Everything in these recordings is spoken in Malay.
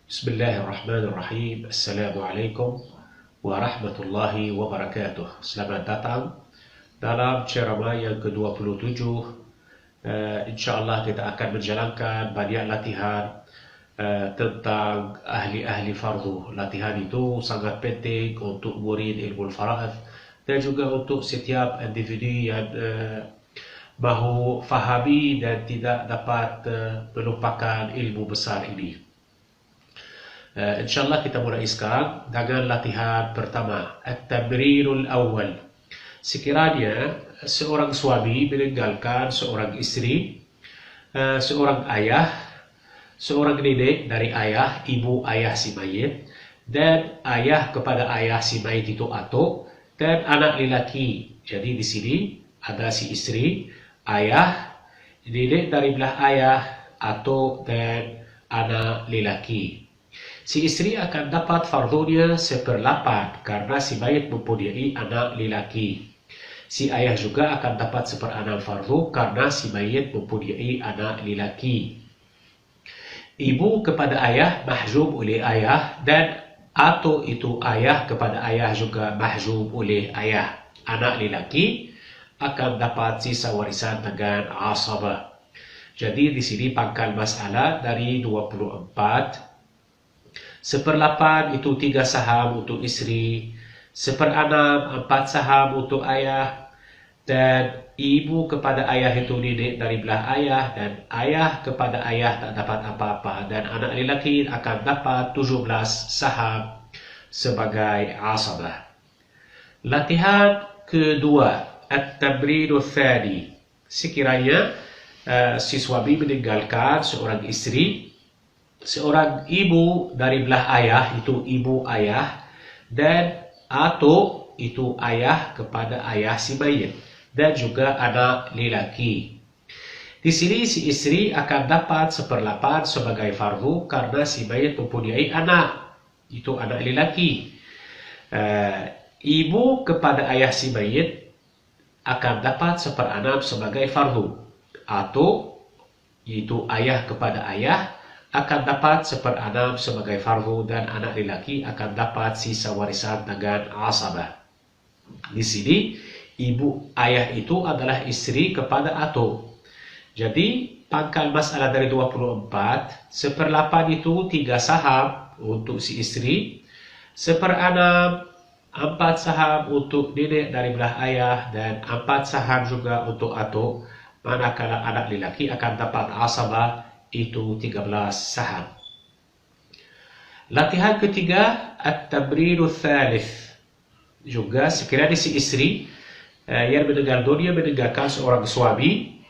Bismillahirrahmanirrahim. Assalamualaikum warahmatullahi wabarakatuh. Selamat datang dalam ceramah yang ke-27. InsyaAllah kita akan menjalankan banyak latihan tentang ahli-ahli fardu. Latihan itu sangat penting untuk murid ilmu al-fara'id dan juga untuk setiap individu yang mahu fahami dan tidak dapat melupakan ilmu besar ini. InsyaAllah kita mulai sekarang dengan latihan pertama, at-tamrinul awal. Sekiranya seorang suami meninggalkan seorang istri, seorang ayah, seorang nenek dari ayah, ibu ayah si mayit, dan ayah kepada ayah si mayit itu atuk, dan anak lelaki. Jadi di sini ada si istri, ayah, nenek dari belah ayah, atuk, dan anak lelaki. Si istri akan dapat fardunya 1/8 karena si mayit mempunyai anak lelaki. Si ayah juga akan dapat 1/6 fardu karena si mayit mempunyai anak lelaki. Ibu kepada ayah mahjub oleh ayah, dan atuk itu ayah kepada ayah juga mahjub oleh ayah. Anak lelaki akan dapat sisa warisan dengan asabah. Jadi di sini pangkal masalah dari 24. 1/8 itu 3 saham untuk istri, 1/6 4 saham untuk ayah, dan ibu kepada ayah itu nenek dari belah ayah, dan ayah kepada ayah tak dapat apa-apa, dan anak lelaki akan dapat 17 saham sebagai asabah. Latihan kedua, at-tamrinul thani. Sekiranya si suami meninggalkan seorang istri, seorang ibu dari belah ayah itu ibu ayah, dan atuk itu ayah kepada ayah si mayit, dan juga anak lelaki. Di sini si istri akan dapat 1/8 sebagai fardu karena si mayit mempunyai anak, itu anak lelaki. Ibu kepada ayah si mayit akan dapat 1/6 sebagai fardu. Atuk itu ayah kepada ayah akan dapat 1/6 sebagai fardu, dan anak lelaki akan dapat sisa warisan dengan asabah. Di sini ibu ayah itu adalah istri kepada atuk. Jadi pangkal masalah dari 24, 1/8 itu 3 saham untuk si istri, 1/6 4 saham untuk nenek dari belah ayah, dan 4 saham juga untuk atuk. Manakala anak lelaki akan dapat asabah itu 13 saham. Latihan ketiga, at-tamrinul thalith. Juga sekiranya si istri yang meninggal dunia meninggalkan seorang suami,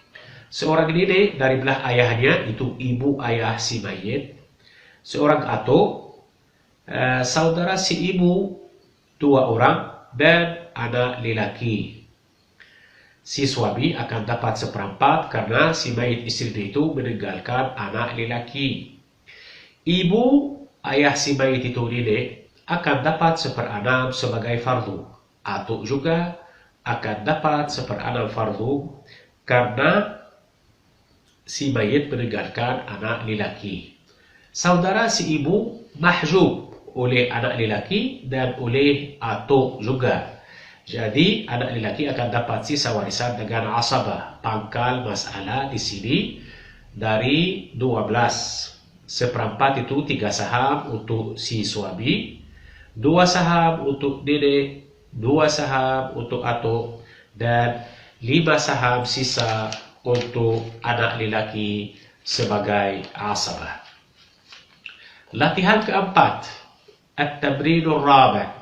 seorang nenek dari belah ayahnya, itu ibu ayah si mayit, seorang atuk, saudara si ibu 2 orang, dan anak lelaki. Si suami akan dapat 1/4 karena si mayit istri itu meninggalkan anak lelaki. Ibu ayah si mayit itu nenek akan dapat 1/6 sebagai fardu. Atuk juga akan dapat 1/6 fardu karena si mayit meninggalkan anak lelaki. Saudara si ibu mahjub oleh anak lelaki dan oleh atuk juga. Jadi anak lelaki akan dapat sisa warisan dengan asabah. Pangkal masalah di sini dari 12. 1/4 itu 3 saham untuk si suami, 2 saham untuk nenek, 2 saham untuk atuk, dan 5 saham sisa untuk anak lelaki sebagai asabah. Latihan keempat, at-tamrinul rabi'.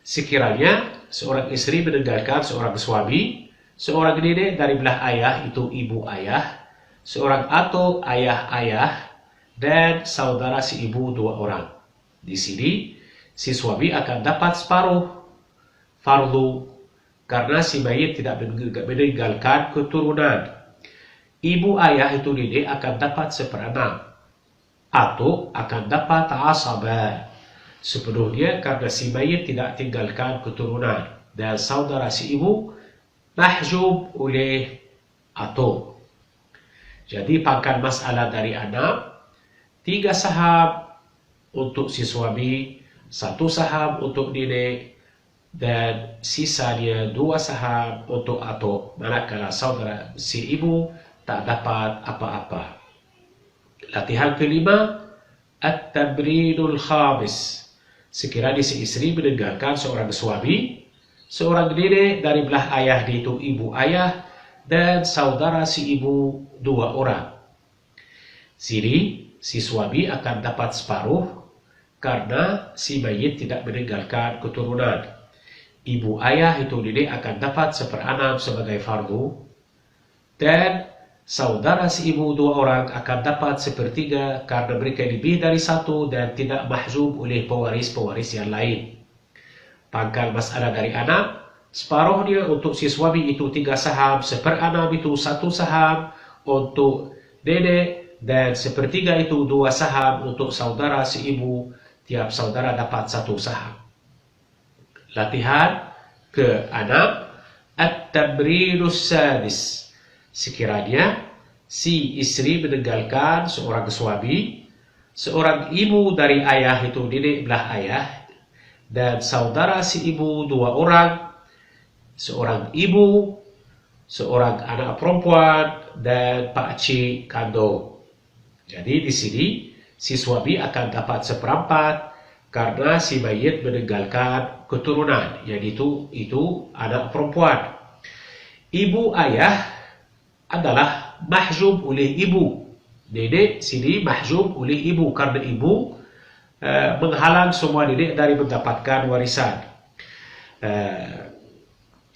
Sekiranya seorang istri meninggalkan seorang suami, seorang nenek dari belah ayah itu ibu ayah, seorang atuk ayah ayah, dan saudara si ibu 2 orang. Di sini si suami akan dapat separuh fardu karena si mayit tidak meninggalkan keturunan. Ibu ayah itu nenek akan dapat 1/6. Atuk akan dapat asabah sepenuhnya karena si mayit tidak tinggalkan keturunan, dan saudara si ibu mahjub oleh atuk. Jadi pangkal masalah dari 6, 3 saham untuk si suami, 1 saham untuk nenek, dan sisanya 2 saham untuk atuk, manakala saudara si ibu tak dapat apa-apa. Latihan kelima, at-tabrinul khamis. Sekiranya si istri meninggalkan seorang suami, seorang nenek dari belah ayah itu ibu ayah, dan saudara si ibu 2 orang. Sini si suami akan dapat separuh karena si mayit tidak meninggalkan keturunan. Ibu ayah itu nenek akan dapat 1/6 sebagai fardu, dan saudara si ibu 2 orang akan dapat 1/3 karena mereka lebih dari 1 dan tidak mahjub oleh pewaris-pewaris yang lain. Pangkal masalah dari anak, separuhnya untuk si suami itu 3 saham, 1/6 itu 1 saham untuk nenek, dan 1/3 itu 2 saham untuk saudara si ibu. Tiap saudara dapat 1 saham. Latihan ke-6, at-tabrinus sadis. Sekiranya si istri meninggalkan seorang suami, seorang ibu dari ayah itu nenek belah ayah, dan saudara si ibu 2 orang, seorang ibu, seorang anak perempuan, dan pakcik kandung. Jadi di sini si suami akan dapat 1/4 karena si mayit meninggalkan keturunan, yaitu itu anak perempuan. Ibu ayah adalah mahjub oleh ibu. Nenek sini mahjub oleh ibu karena ibu menghalang semua nenek dari mendapatkan warisan.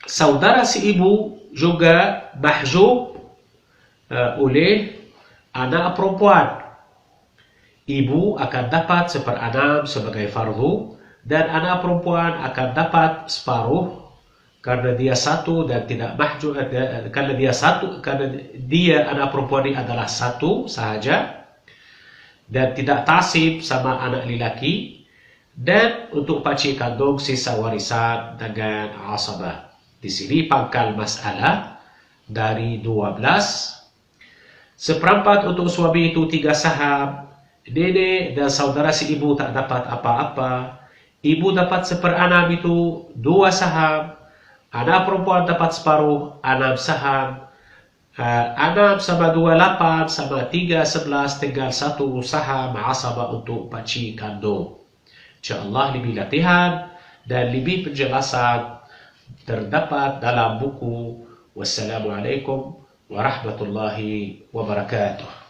Saudara si ibu juga mahjub oleh anak perempuan. Ibu akan dapat 1/6 sebagai fardu, dan anak perempuan akan dapat separuh karena dia 1 dan tidak mahjub, karena dia anak perempuan ini adalah 1 sahaja dan tidak tasib sama anak lelaki. Dan untuk pakcik kandung sisa warisan dengan asabah. Di sini pangkal masalah dari 12. 1/4 untuk suami itu 3 saham. Nenek dan saudara si ibu tak dapat apa-apa. Ibu dapat 1/6 itu 2 saham. Anak perempuan dapat separuh, 6 saham. 6 sama 2, 8, sama 3, 11, tinggal 1 saham asabah untuk pakcik kandung. InsyaAllah lebih latihan dan lebih penjelasan terdapat dalam buku. Wassalamualaikum warahmatullahi wabarakatuh.